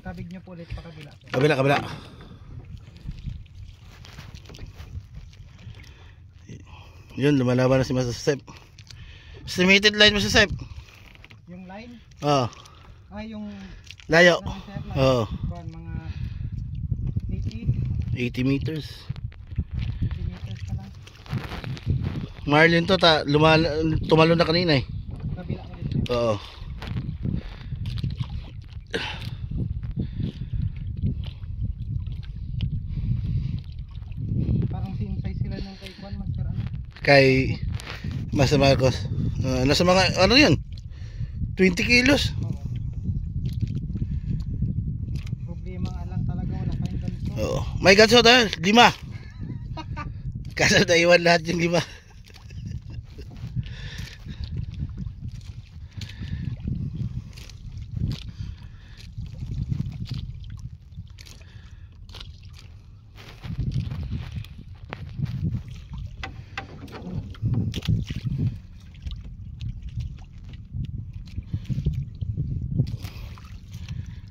Kabig nyo po ulit pa kabila. Kabila, kabila. Yun, lumalaban na si Master Sep. Estimated line mo si Sep? Yung line? Oo. Ay, yung layo. Oo. Mga 80 meters. 80 meters pa lang. Marlin to, tumalon na kanina eh. Kabila ulit. Oo. Parang same size sila ng kay Juan Master ano? Kay Master Marcos. Nasa mga, ano yun? 20 kilos. Oo. Problema nga lang talaga, wala tayong ganito. Oo. May ganso dahil, 5. Kaso naiwan lahat yung 5.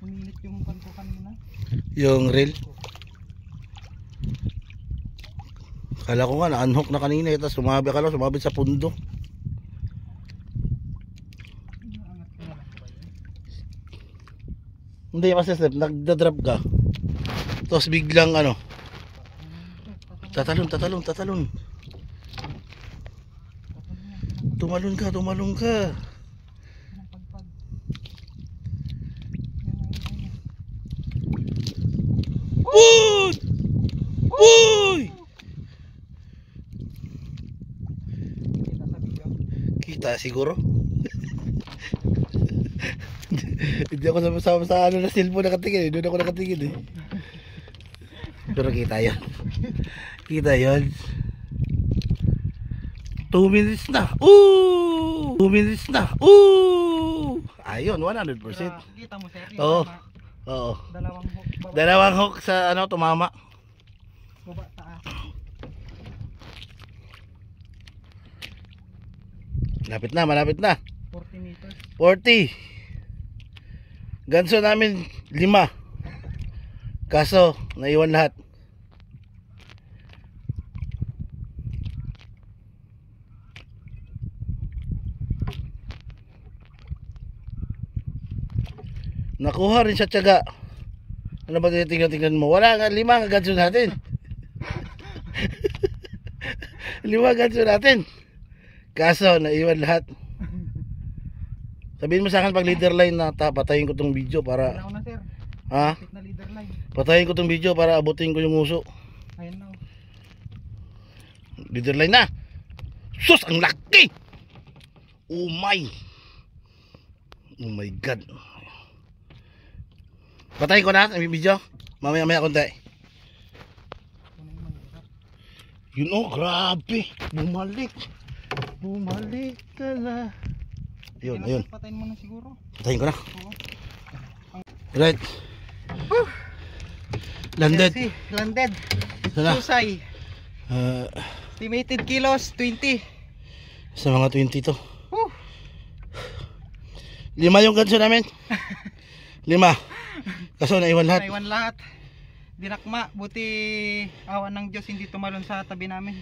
Umilit yung kanto kanina. Yung reel. Kala ko nga na-unhook na kanina eh, tapos sumabit sa pundo. Angat ko na lang ba yun? Hindi kasi step, nagda-drop ka. Tapos biglang ano, tatalon. Tumalon ka. Pagpag. Uy! Uy! Kita sa video. Kita siguro. Hindi ako sama sa ano na cellphone nakatingin eh. Doon ako nakatingin eh. Pero kita yun. Kita yun. 2 minutes na. Ooh! 2 minutes na. Ooh! Ayun, 100%. Kita mo sir. Oo. Oo. Dalawang hook. Baba, Dalawang hook sa ano tumama. baba taas. Malapit na. 40 meters. 40. Ganso namin 5. Kaso naiwan lahat. Nakuha rin sa tiyaga. Ano ba tinitingnan mo? Wala nga, 5 ang ganso natin. 5 ganso natin. Kaso naiwan lahat. Sabihin mo sa akin pag leader line na patayin ko tong video para Ayun na sir. ha? Fit na leader line. Patayin ko tong video para abutin ko yung uso. Ayun na. Leader line na. Sus, ang laki. Oh my god. Patayin ko na ang video. Mamaya konti. Yun oh, grabe. Bumalik ka na. Ayun. Patayin mo na siguro. Patayin ko na. Oo. Right. Landed. Yes, landed. Sana. Susay. Estimated kilos 20. Sa mga 20 to. Woo. 5 yung ganso namin. 5. Kaso naiwan lahat. Naiwan lahat. Dinakma. Buti awan ng Diyos hindi tumalon sa tabi namin.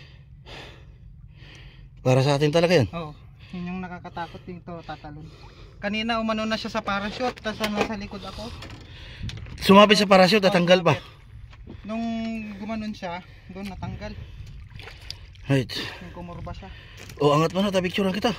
Para sa atin talaga yan. Oo. Yun yung nakakatakot dito tatalon. Kanina umano na siya sa parachute. Tapos nasa likod ako. Sumabit sa parachute at tanggal pa. Nung gumanon siya, doon natanggal. Right. Yung kumurba siya. Oh, angat mo na, ta-picturean kita.